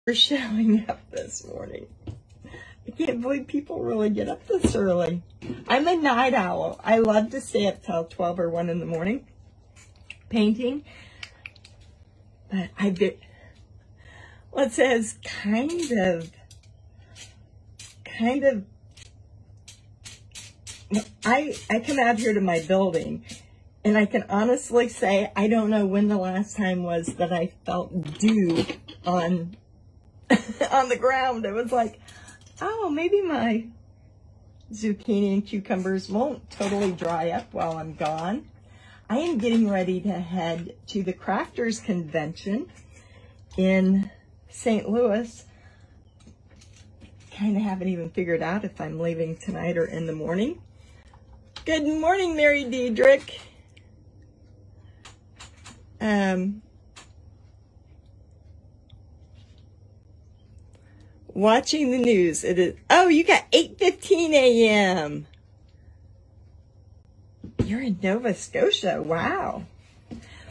For showing up this morning. I can't believe people really get up this early. I'm a night owl. I love to stay up till 12 or 1 in the morning painting. But well, it says kind of, I come out here to my building, and I can honestly say I don't know when the last time was that I felt dew on on the ground. It was like, oh, maybe my zucchini and cucumbers won't totally dry up while I'm gone. I am getting ready to head to the Crafters Convention in St. Louis. Kind of haven't even figured out if I'm leaving tonight or in the morning. Good morning, Mary Diedrich. Watching the news. It is, oh, you got 8:15 a.m. You're in Nova Scotia. Wow.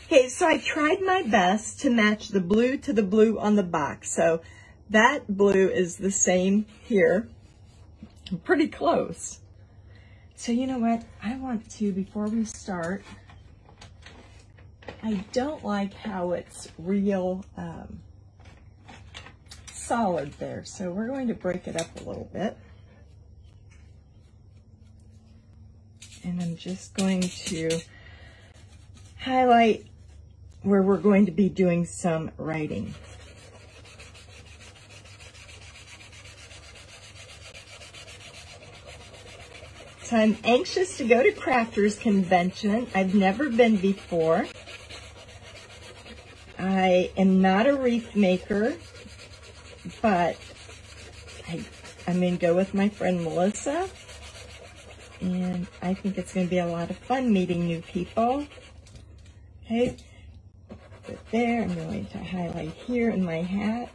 Okay, so I tried my best to match the blue to the blue on the box. So that blue is the same here. I'm pretty close. So you know what? I want to, before we start, I don't like how it's real solid there. So we're going to break it up a little bit. And I'm just going to highlight where we're going to be doing some writing. So I'm anxious to go to Crafters Convention. I've never been before. I am not a wreath maker, but I'm going to go with my friend Melissa. And I think it's going to be a lot of fun meeting new people. Okay, put it there. I'm going to highlight here in my hat.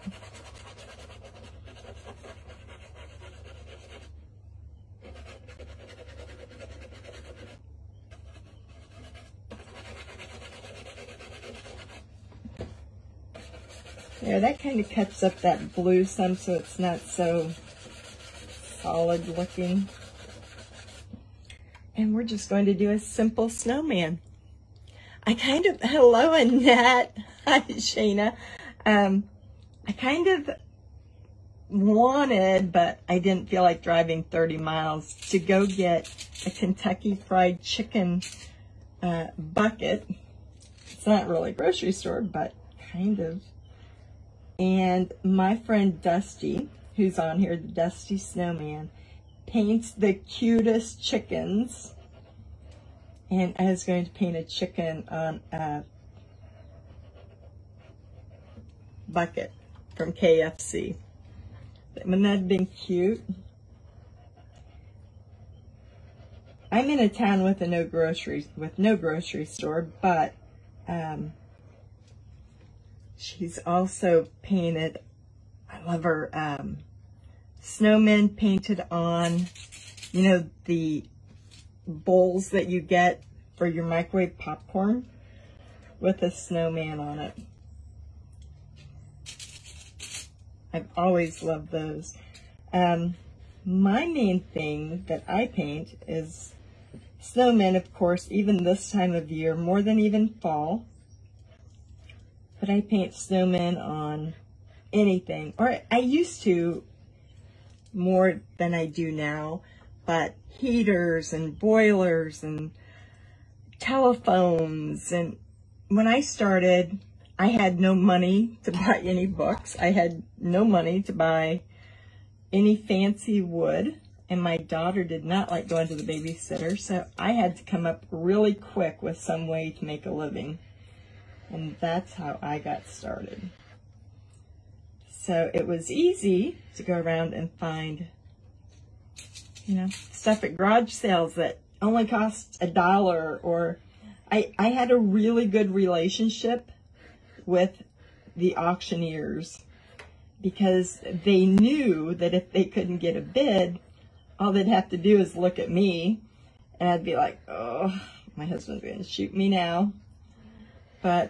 There, that kind of cuts up that blue some so it's not so solid looking. And we're just going to do a simple snowman. Hello Annette, hi Shayna. I kind of wanted, but I didn't feel like driving 30 miles to go get a Kentucky Fried Chicken bucket. It's not really a grocery store, but kind of. And my friend Dusty, who's on here, the Dusty Snowman, paints the cutest chickens. And I was going to paint a chicken on a bucket from KFC. Wouldn't that have been cute? I'm in a town with no grocery store, but she's also painted, I love her, Snowman painted on, you know, the bowls that you get for your microwave popcorn with a snowman on it. I've always loved those. My main thing that I paint is snowmen, of course, even this time of year, more than even fall. But I paint snowmen on anything, or I used to more than I do now, but heaters and boilers and telephones. And when I started, I had no money to buy any books. I had no money to buy any fancy wood, and my daughter did not like going to the babysitter, so I had to come up really quick with some way to make a living. And that's how I got started. So it was easy to go around and find, you know, stuff at garage sales that only cost $1, or I had a really good relationship with the auctioneers because they knew that if they couldn't get a bid, all they'd have to do is look at me, and I'd be like, oh, my husband's going to shoot me now. But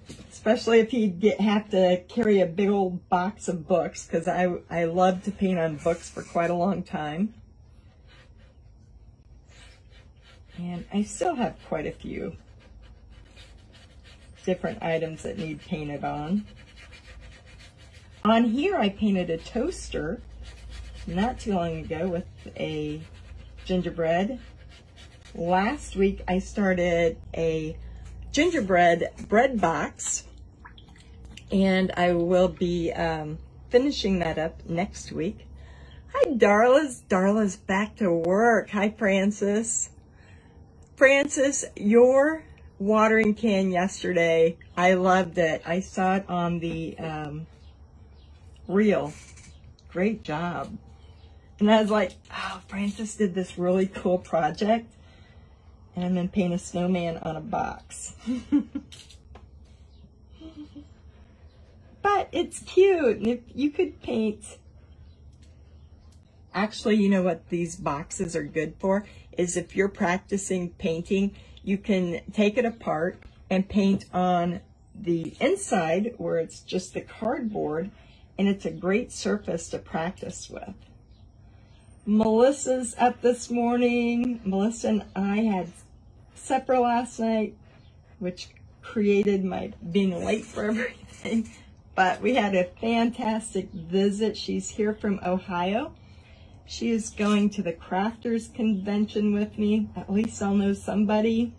it's especially if he'd have to carry a big old box of books, because I love to paint on books for quite a long time. And I still have quite a few different items that need painted on. On here I painted a toaster not too long ago with a gingerbread. Last week I started a gingerbread bread box, and I will be finishing that up next week. Hi Darla's. Darla's back to work. Hi Francis. Francis, your watering can yesterday, I loved it. I saw it on the reel. Great job. And I was like, oh, Francis did this really cool project, and I'm going to paint a snowman on a box. But it's cute. And if you could paint, actually, you know what these boxes are good for? Is if you're practicing painting, you can take it apart and paint on the inside where it's just the cardboard, and it's a great surface to practice with. Melissa's up this morning. Melissa and I had supper last night, which created my being late for everything. But we had a fantastic visit. She's here from Ohio. She is going to the Crafters Convention with me. At least I'll know somebody.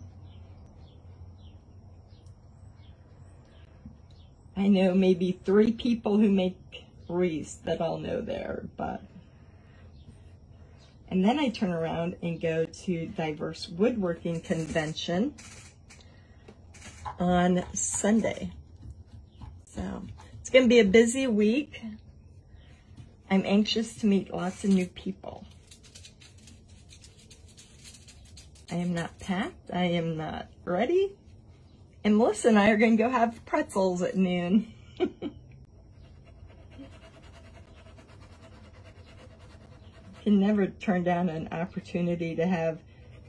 I know maybe 3 people who make wreaths that I'll know there, but. And then I turn around and go to Diverse Woodworking Convention on Sunday. So it's going to be a busy week. I'm anxious to meet lots of new people. I am not packed. I am not ready. And Melissa and I are going to go have pretzels at noon. Can never turn down an opportunity to have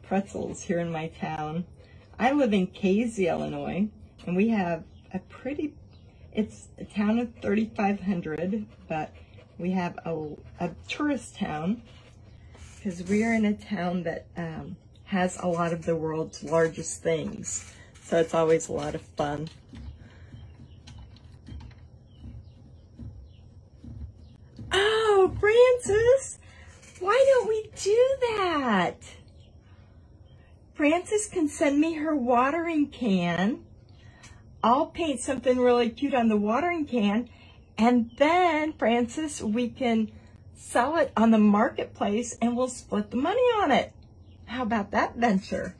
pretzels here in my town. I live in Casey, Illinois, and we have a pretty, it's a town of 3,500, but we have a tourist town because we are in a town that has a lot of the world's largest things. So it's always a lot of fun. Oh, Francis, why don't we do that? Francis can send me her watering can. I'll paint something really cute on the watering can. And then, Francis, we can sell it on the marketplace and we'll split the money on it. How about that venture?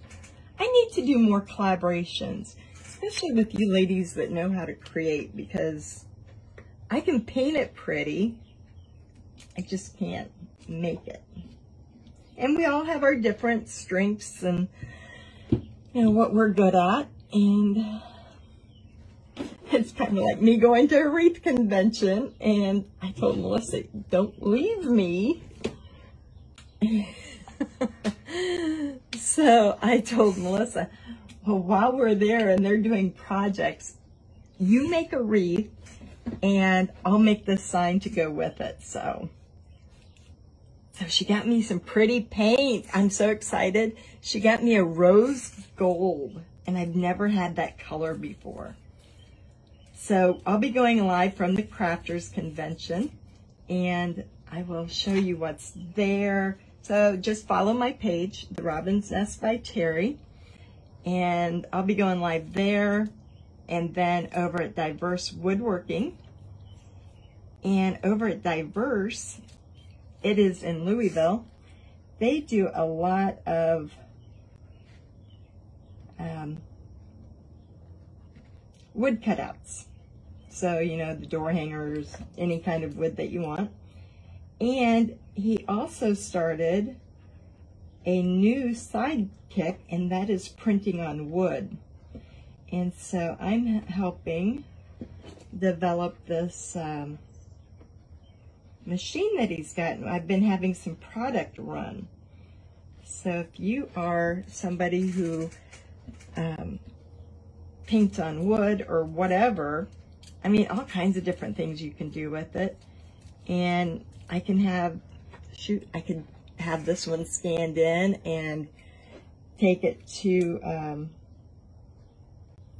I need to do more collaborations, especially with you ladies that know how to create, because I can paint it pretty. I just can't make it. And we all have our different strengths and, you know, what we're good at. And it's kind of like me going to a wreath convention, and I told Melissa, don't leave me. So I told Melissa, well, while we're there and they're doing projects, you make a wreath and I'll make the sign to go with it. So she got me some pretty paint. I'm so excited. She got me a rose gold, and I've never had that color before. So I'll be going live from the Crafters Convention, and I will show you what's there. So just follow my page, The Robin's Nest by Terry, and I'll be going live there, and then over at Diverse Woodworking. And over at Diverse, it is in Louisville. They do a lot of wood cutouts. So, you know, the door hangers, any kind of wood that you want. And he also started a new sidekick, and that is printing on wood. And so I'm helping develop this machine that he's got. I've been having some product run. So if you are somebody who paint on wood or whatever. I mean, all kinds of different things you can do with it. And I can have, I could have this one scanned in and take it to, I'm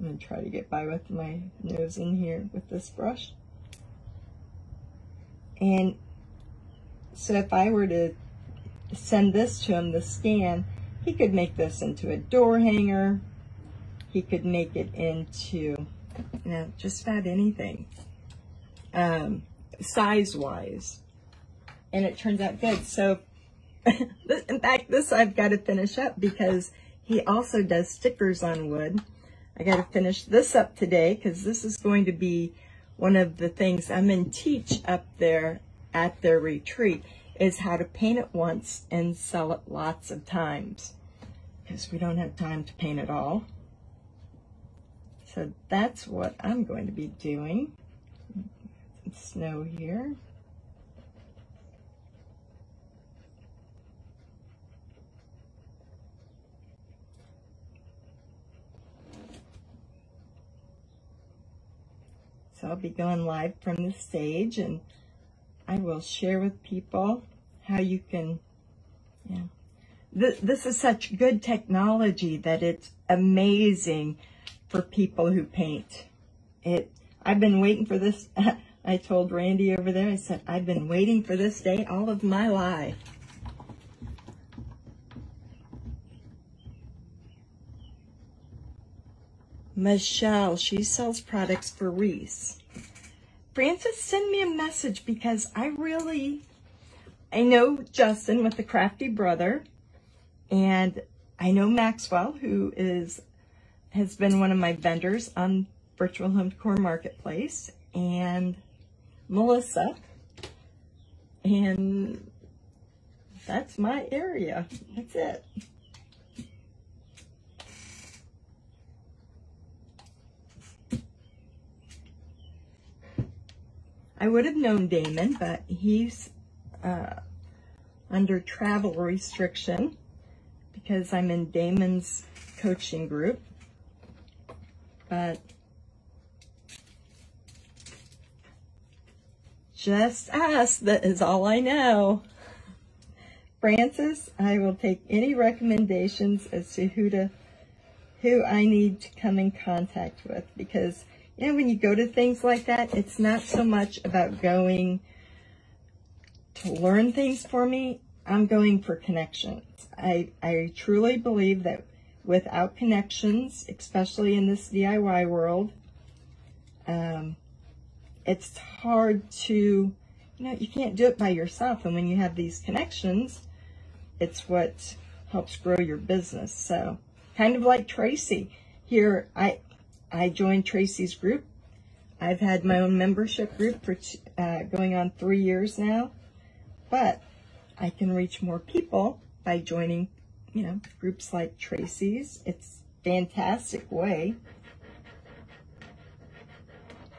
going to try to get by with my nose in here with this brush. And so if I were to send this to him, the scan, he could make this into a door hanger. He could make it into, you know, just about anything, size-wise. And it turns out good. So, in fact, this I've got to finish up because he also does stickers on wood. I got to finish this up today because this is going to be one of the things I'm going to teach up there at their retreat, is how to paint it once and sell it lots of times, because we don't have time to paint it all. So that's what I'm going to be doing. Some snow here. So I'll be going live from the stage, and I will share with people how you can, yeah. This is such good technology that it's amazing for people who paint. I've been waiting for this. I told Randy over there, I said, I've been waiting for this day all of my life. Michelle, she sells products for Reese. Francis, send me a message because I know Justin with the Crafty Brother, and I know Maxwell, who has been one of my vendors on Virtual Home Decor Marketplace, and Melissa, and that's my area. That's it. I would have known Damon, but he's under travel restriction because I'm in Damon's coaching group. But just us, that is all I know. Francis, I will take any recommendations as to who I need to come in contact with, because you know, when you go to things like that, it's not so much about going to learn things for me. I'm going for connections. I truly believe that without connections, especially in this DIY world, it's hard to, you know, you can't do it by yourself. And when you have these connections, it's what helps grow your business. So kind of like Tracy here, I joined Tracy's group. I've had my own membership group for going on 3 years now, but I can reach more people by joining, you know, groups like Tracy's. It's a fantastic way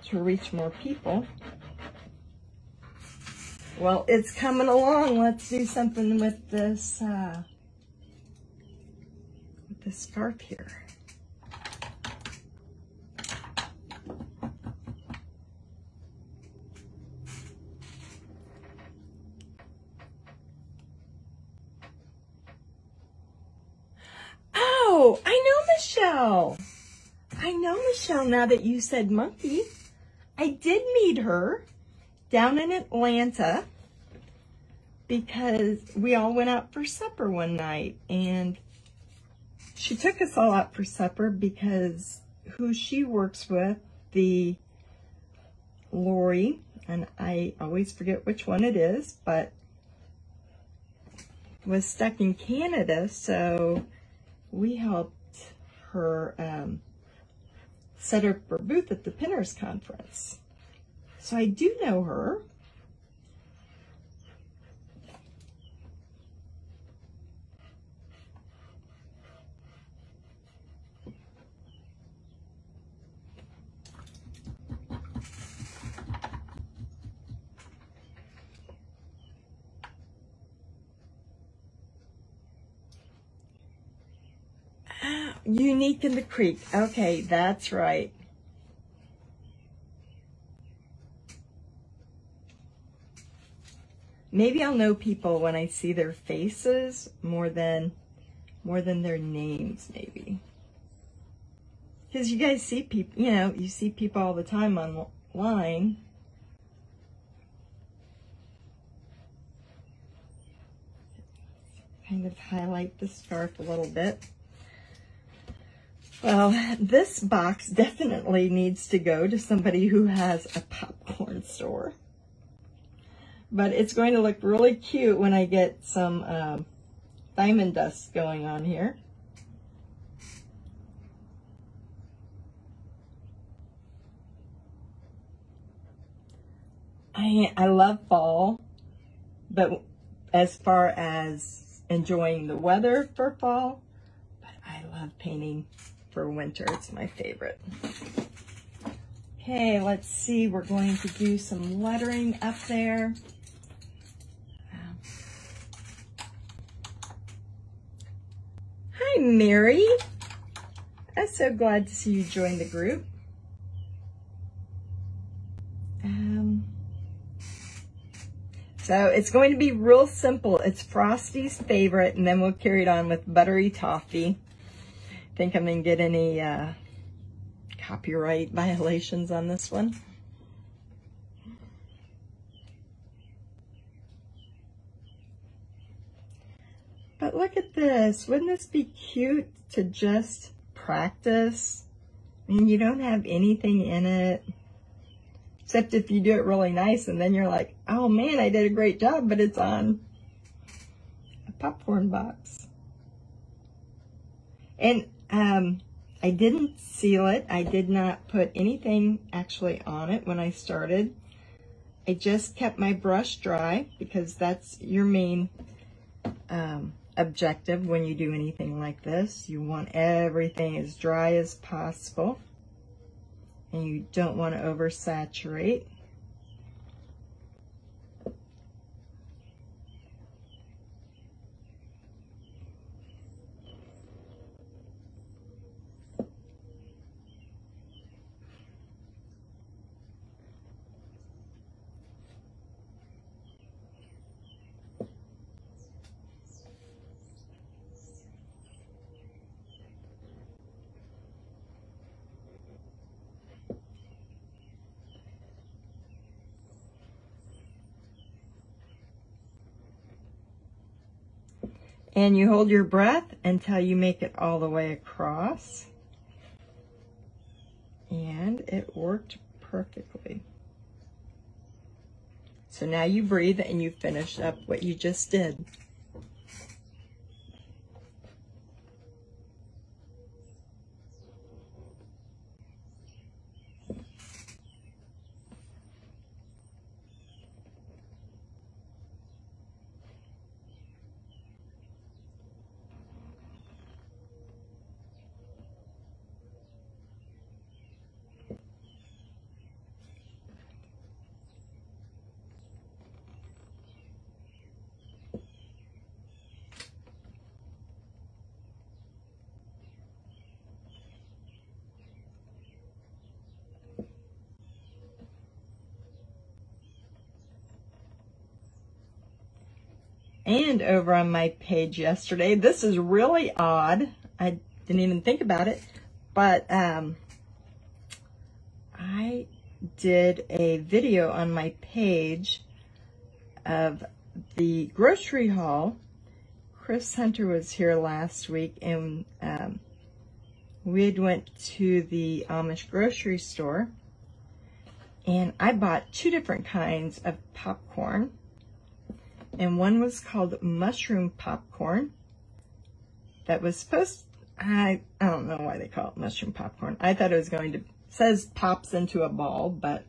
to reach more people. Well, it's coming along. Let's do something with this scarf here. Oh, I know Michelle. I know Michelle now that you said monkey. I did meet her down in Atlanta because we all went out for supper one night, and she took us all out for supper because who she works with, the Lori, and I always forget which one it is, but was stuck in Canada, so we helped her set up her booth at the Pinners Conference. So I do know her. Unique in the Creek. Okay, that's right. Maybe I'll know people when I see their faces more than their names, maybe. Because you guys see people, you know, you see people all the time online. Kind of highlight the scarf a little bit. Well, this box definitely needs to go to somebody who has a popcorn store. But it's going to look really cute when I get some diamond dust going on here. I love fall, but as far as enjoying the weather for fall, but I love painting for winter. It's my favorite. Okay, let's see. We're going to do some lettering up there. Hi, Mary. I'm so glad to see you join the group. So it's going to be real simple. It's Frosty's favorite, and then we'll carry it on with Buttery Toffee. Think I'm going to get any copyright violations on this one. But look at this. Wouldn't this be cute to just practice? I mean, you don't have anything in it. Except if you do it really nice and then you're like, oh man, I did a great job, but it's on a popcorn box. And I didn't seal it. I did not put anything actually on it when I started. I just kept my brush dry because that's your main objective when you do anything like this. You want everything as dry as possible. And you don't want to oversaturate. And you hold your breath until you make it all the way across. And it worked perfectly. So now you breathe and you finish up what you just did. And over on my page yesterday, this is really odd. I didn't even think about it, but I did a video on my page of the grocery haul. Chris Hunter was here last week, and we had went to the Amish grocery store, and I bought 2 different kinds of popcorn. And one was called mushroom popcorn. That was supposed, I don't know why they call it mushroom popcorn. I thought it was going to, says pops into a ball, but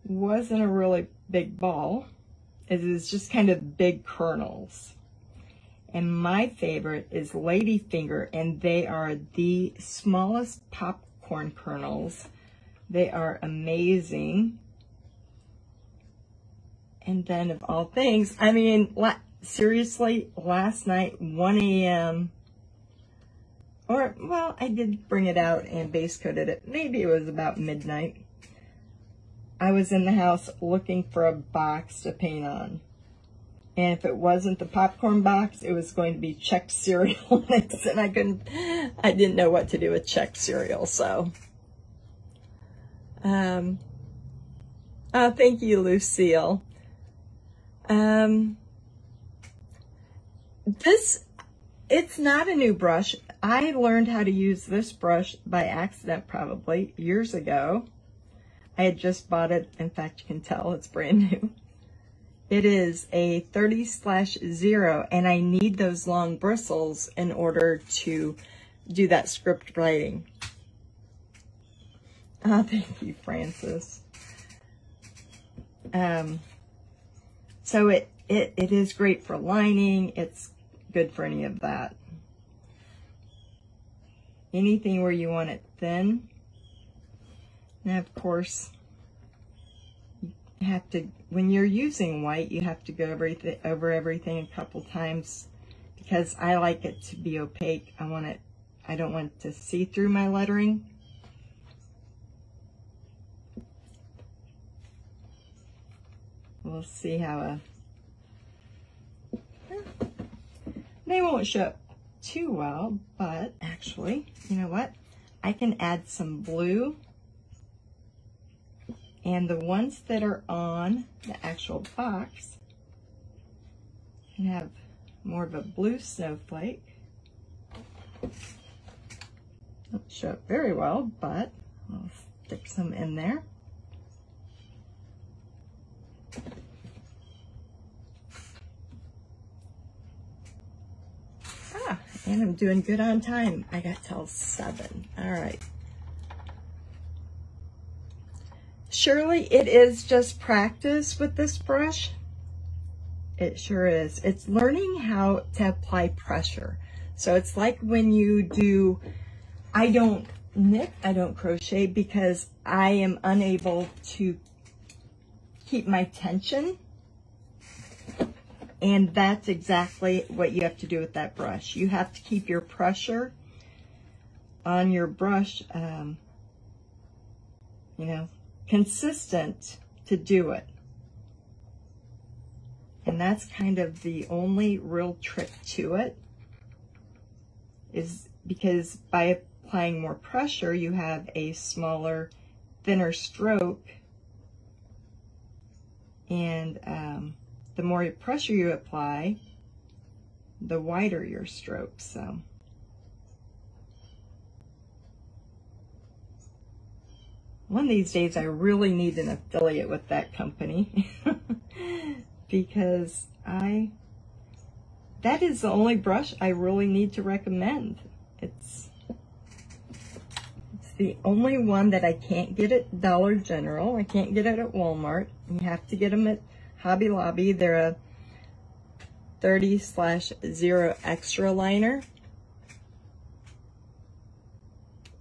wasn't a really big ball. It is just kind of big kernels. And my favorite is Ladyfinger, and they are the smallest popcorn kernels. They are amazing. And then of all things, I mean, seriously, last night, 1 a.m., Or, well, I did bring it out and base coated it. Maybe it was about midnight. I was in the house looking for a box to paint on. And if it wasn't the popcorn box, it was going to be Chex cereal mix. And I didn't know what to do with Chex cereal, so. Oh, thank you, Lucille. It's not a new brush. I learned how to use this brush by accident probably years ago. I had just bought it. In fact, you can tell it's brand new. It is a 30/0, and I need those long bristles in order to do that script writing. Oh, thank you, Francis. So it is great for lining. It's good for any of that. Anything where you want it thin. And of course, you have to, when you're using white, you have to go over everything a couple times because I like it to be opaque. I don't want to see through my lettering. We'll see how they won't show up too well, but actually, you know what? I can add some blue, and the ones that are on the actual box can have more of a blue snowflake. Don't show up very well, but I'll stick some in there. And I'm doing good on time. I got till 7. All right. Surely it is just practice with this brush. It sure is. It's learning how to apply pressure. So it's like when you do, I don't knit, I don't crochet because I am unable to keep my tension. And that's exactly what you have to do with that brush. You have to keep your pressure on your brush, you know, consistent to do it. And that's kind of the only real trick to it, is because by applying more pressure, you have a smaller, thinner stroke. And the more pressure you apply, the wider your stroke. So one of these days I really need an affiliate with that company because that is the only brush I really need to recommend. It's the only one that I can't get at Dollar General. I can't get it at Walmart. You have to get them at Hobby Lobby. They're a 30/0 extra liner.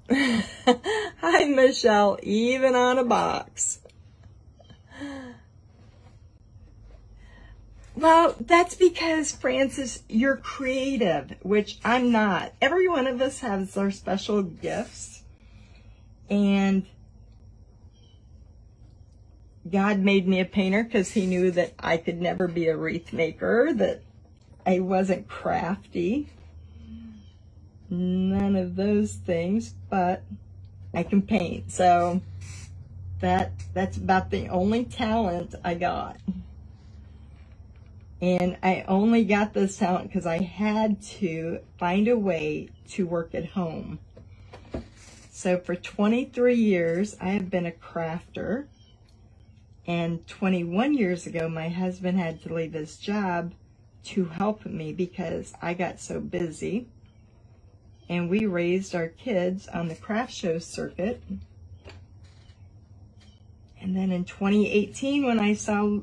Hi, Michelle, even on a box. Well, that's because, Francis, you're creative, which I'm not. Every one of us has our special gifts, and God made me a painter because he knew that I could never be a wreath maker, that I wasn't crafty, none of those things, but I can paint. So that's about the only talent I got. And I only got this talent because I had to find a way to work at home. So for 23 years, I have been a crafter. And 21 years ago, my husband had to leave his job to help me because I got so busy. And we raised our kids on the craft show circuit. And then in 2018, when I saw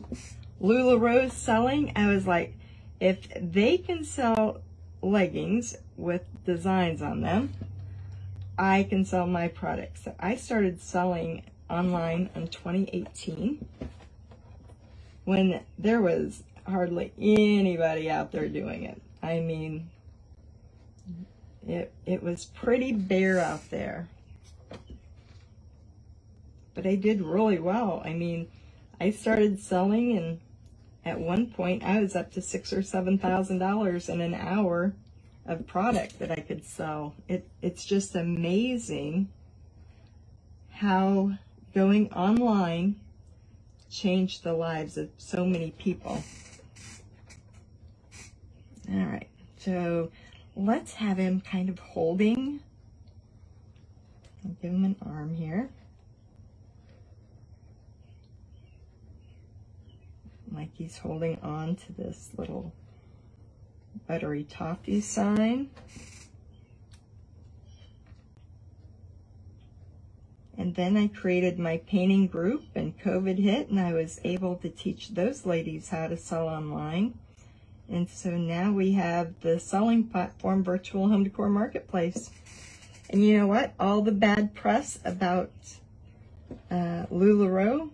LuLaRoe selling, I was like, if they can sell leggings with designs on them, I can sell my products. So I started selling online in 2018 when there was hardly anybody out there doing it. I mean, It was pretty bare out there. But I did really well. I mean, I started selling, and at one point I was up to $6,000 or $7,000 in an hour of product that I could sell. It's just amazing how going online changed the lives of so many people. All right, so let's have him kind of holding. I'll give him an arm here. Like he's holding on to this little buttery toffee sign. And then I created my painting group, and COVID hit, and I was able to teach those ladies how to sell online. And so now we have the selling platform, Virtual Home Decor Marketplace. And you know what? All the bad press about LuLaRoe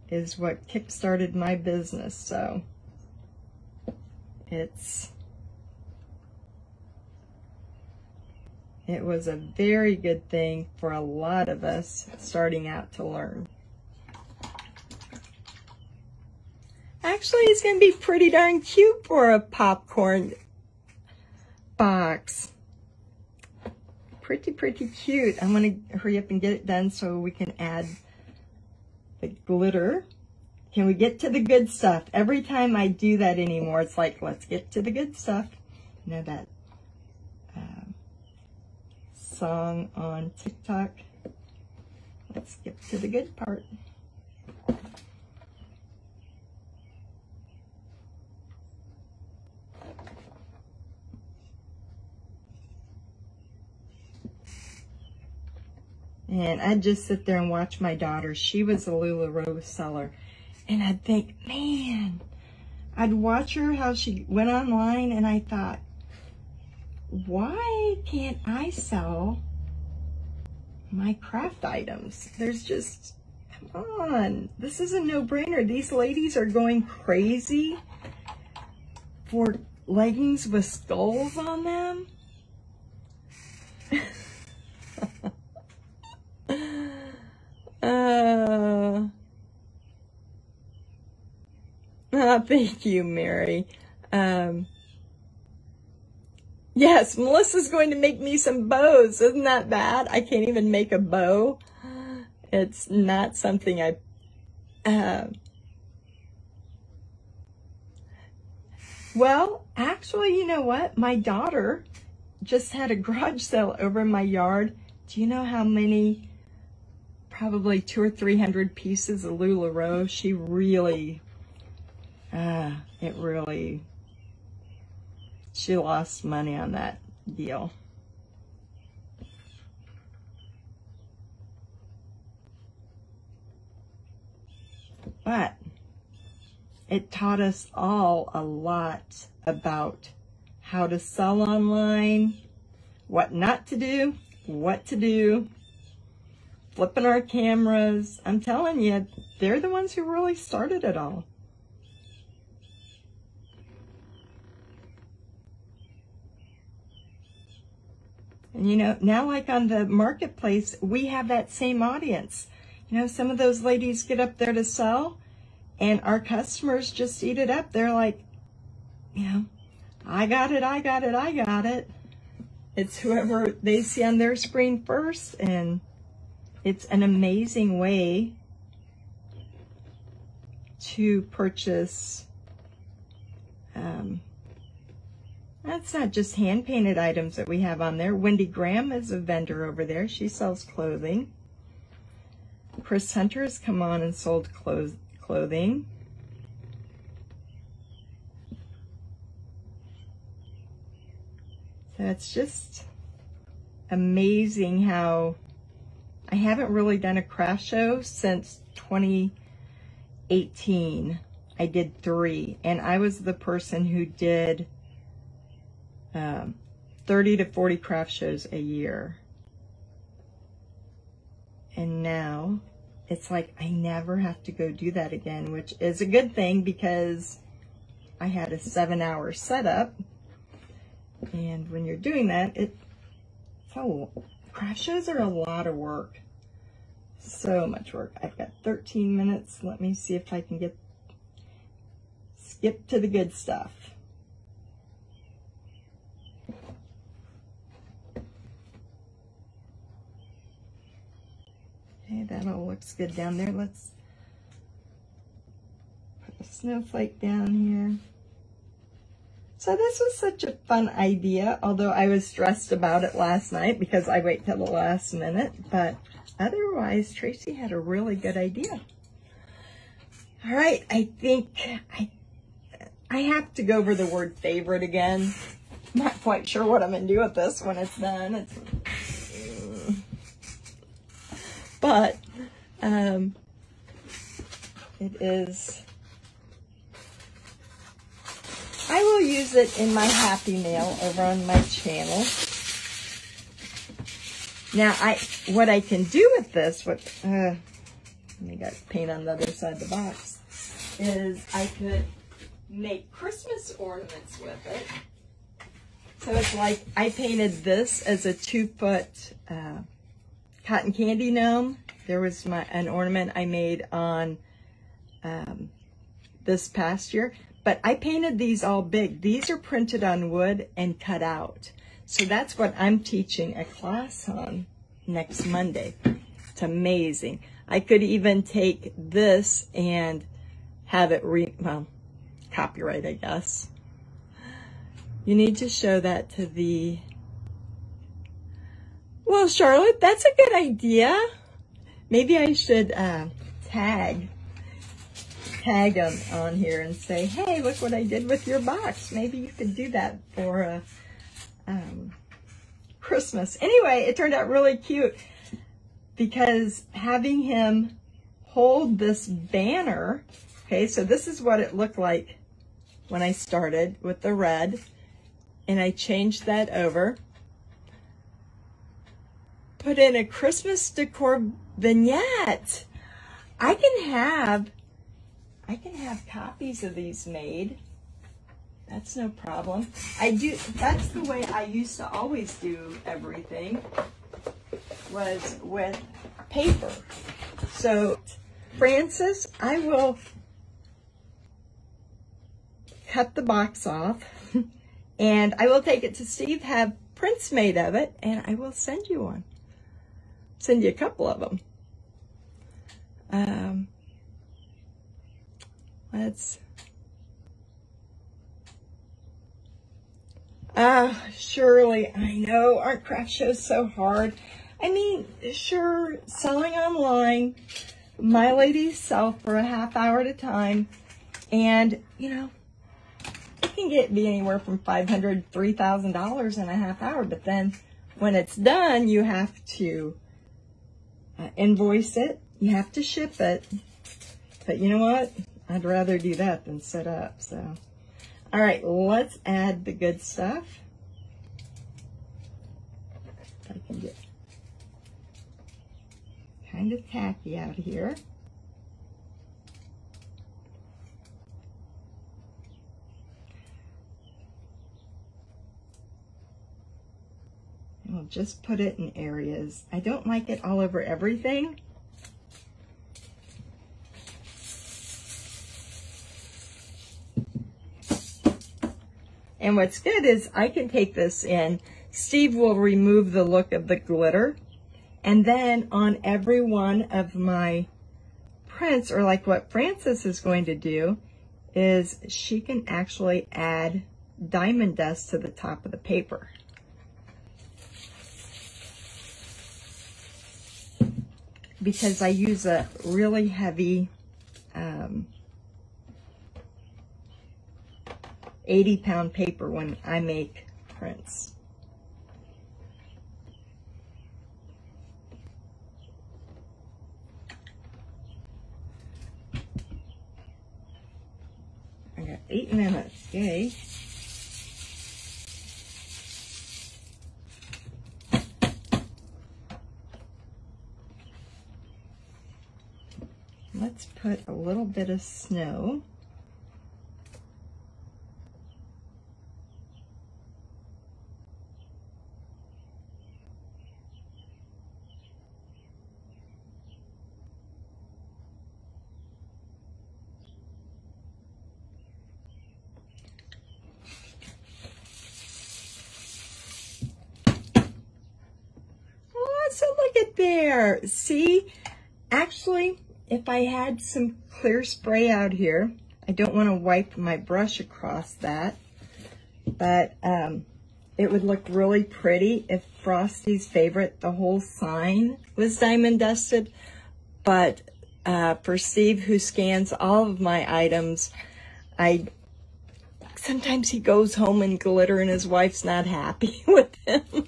is what kick-started my business. So it was a very good thing for a lot of us starting out to learn. Actually, it's going to be pretty darn cute for a popcorn box. Pretty cute. I'm going to hurry up and get it done so we can add the glitter. Can we get to the good stuff? Every time I do that anymore, it's like, let's get to the good stuff. You know that song on TikTok? Let's get to the good part. And I'd just sit there and watch my daughter. She was a LuLaRoe seller. And I'd think, man, I'd watch her how she went online, and I thought, why can't I sell my craft items? There's just, come on. This is a no-brainer. These ladies are going crazy for leggings with skulls on them. Thank you, Mary. Yes, Melissa's going to make me some bows. Isn't that bad? I can't even make a bow. It's not something Well, actually, you know what? My daughter just had a garage sale over in my yard. Do you know how many? Probably 200 or 300 pieces of LuLaRoe. She really, she lost money on that deal. But it taught us all a lot about how to sell online, what not to do, what to do, flipping our cameras. I'm telling you, they're the ones who really started it all. And you know, now like on the marketplace, we have that same audience. You know, some of those ladies get up there to sell, and our customers just eat it up. They're like, you know, I got it, I got it, I got it. It's whoever they see on their screen first, and it's an amazing way to purchase. That's not just hand-painted items that we have on there. Wendy Graham is a vendor over there. She sells clothing. Chris Hunter has come on and sold clothing. So it's just amazing how I haven't really done a craft show since 2018. I did 3, and I was the person who did 30 to 40 craft shows a year. And now it's like I never have to go do that again, which is a good thing because I had a 7-hour setup. And when you're doing that, craft shows are a lot of work. So much work. I've got 13 minutes. Let me see if I can skip to the good stuff. Okay, that all looks good down there. Let's put a snowflake down here. So this was such a fun idea, although I was stressed about it last night because I wait till the last minute, but otherwise Tracy had a really good idea. All right, I think I have to go over the word favorite again. I'm not quite sure what I'm gonna do with this when it's done. But it is, I will use it in my Happy Mail over on my channel. Now, what I can do with this, I got paint on the other side of the box, is I could make Christmas ornaments with it. So it's like I painted this as a 2-foot cotton candy gnome. There was an ornament I made on this past year. But I painted these all big. These are printed on wood and cut out. So that's what I'm teaching a class on next Monday. It's amazing. I could even take this and have it copyright, I guess. You need to show that to the... Well, Charlotte, that's a good idea. Maybe I should tag them on here and say, hey, look what I did with your box. Maybe you could do that for Christmas. Anyway, it turned out really cute because having him hold this banner, okay, so this is what it looked like when I started with the red, and I changed that over. Put in a Christmas decor vignette. I can have copies of these made. That's no problem. That's the way I used to always do everything, was with paper. So, Francis, I will cut the box off and I will take it to Steve, have prints made of it, and I will send you one. Send you a couple of them. Shirley, I know, aren't craft shows so hard? I mean, sure, selling online, my ladies sell for a half hour at a time, and, you know, it can be anywhere from $500, $3,000 in a half hour, but then when it's done, you have to invoice it, you have to ship it, but you know what? I'd rather do that than set up, so. All right, let's add the good stuff. I can get kind of tacky out here. And we'll just put it in areas. I don't like it all over everything. And what's good is I can take this in. Steve will remove the look of the glitter. And then on every one of my prints, or like what Frances is going to do, is she can actually add diamond dust to the top of the paper. Because I use a really heavy 80-pound paper when I make prints. I got 8 minutes, yay. Let's put a little bit of snow. there. See, actually, if I had some clear spray out here, I don't want to wipe my brush across that, but it would look really pretty if Frosty's favorite, the whole sign, was diamond dusted. But for Steve, who scans all of my items, sometimes he goes home in glitter and his wife's not happy with him.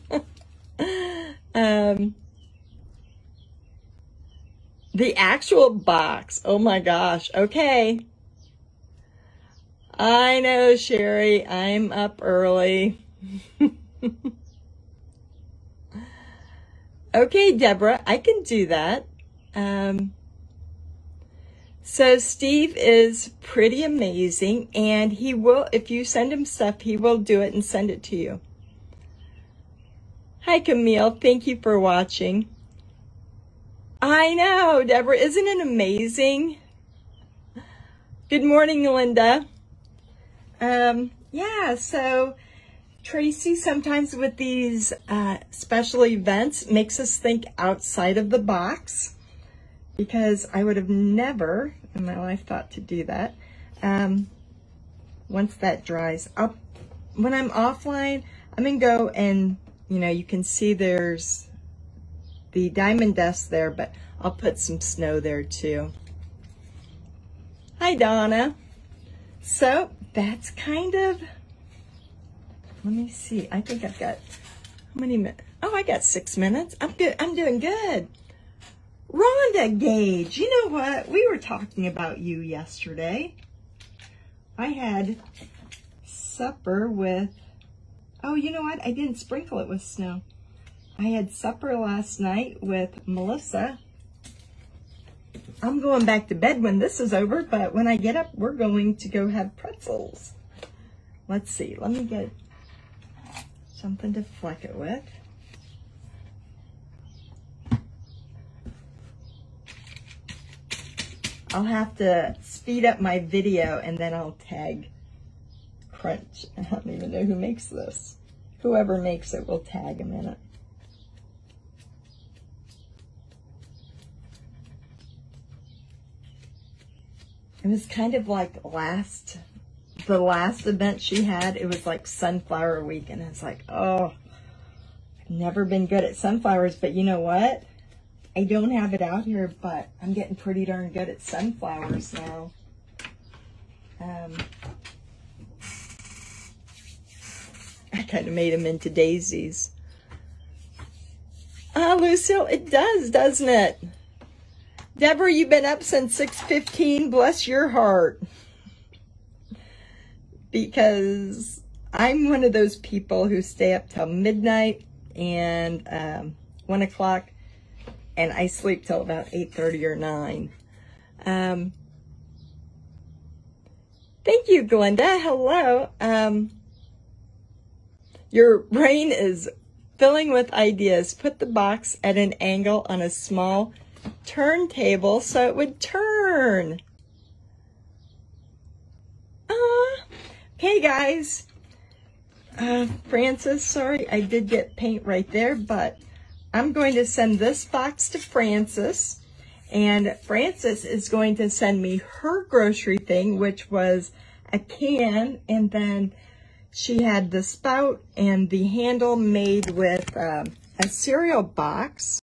The actual box, oh my gosh, okay. I know, Sherry, I'm up early. Okay, Deborah, I can do that. So Steve is pretty amazing, and he will, if you send him stuff, he will do it and send it to you. Hi, Camille. Thank you for watching. I know, Deborah. Isn't it amazing? Good morning, Linda. Yeah, so Tracy, sometimes with these special events, makes us think outside of the box, because I would have never in my life thought to do that. Once that dries up, when I'm offline, I'm going to go and, you know, you can see there's the diamond dust there, but I'll put some snow there too. Hi, Donna. So that's kind of, let me see. I think I've got, how many minutes? Oh, I got 6 minutes. I'm good. I'm doing good. Rhonda Gage, you know what? We were talking about you yesterday. I had supper with, oh, you know what? I didn't sprinkle it with snow. I had supper last night with Melissa. I'm going back to bed when this is over, but when I get up, we're going to go have pretzels. Let's see. Let me get something to fleck it with. I'll have to speed up my video and then I'll tag Crunch. I don't even know who makes this. Whoever makes it will tag him in it. It was kind of like the last event she had. It was like Sunflower Week, and it's like, oh, I've never been good at sunflowers, but you know what? I don't have it out here, but I'm getting pretty darn good at sunflowers now. I kind of made them into daisies. Ah, Lucille, it does, doesn't it? Deborah, you've been up since 6:15. Bless your heart. Because I'm one of those people who stay up till midnight and 1 o'clock, and I sleep till about 8:30 or 9. Thank you, Glenda. Hello. Your brain is filling with ideas. Put the box at an angle on a small turntable so it would turn. Okay, guys. Francis, sorry, I did get paint right there, but I'm going to send this box to Francis, and Francis is going to send me her grocery thing, which was a can, and then she had the spout and the handle made with a cereal box.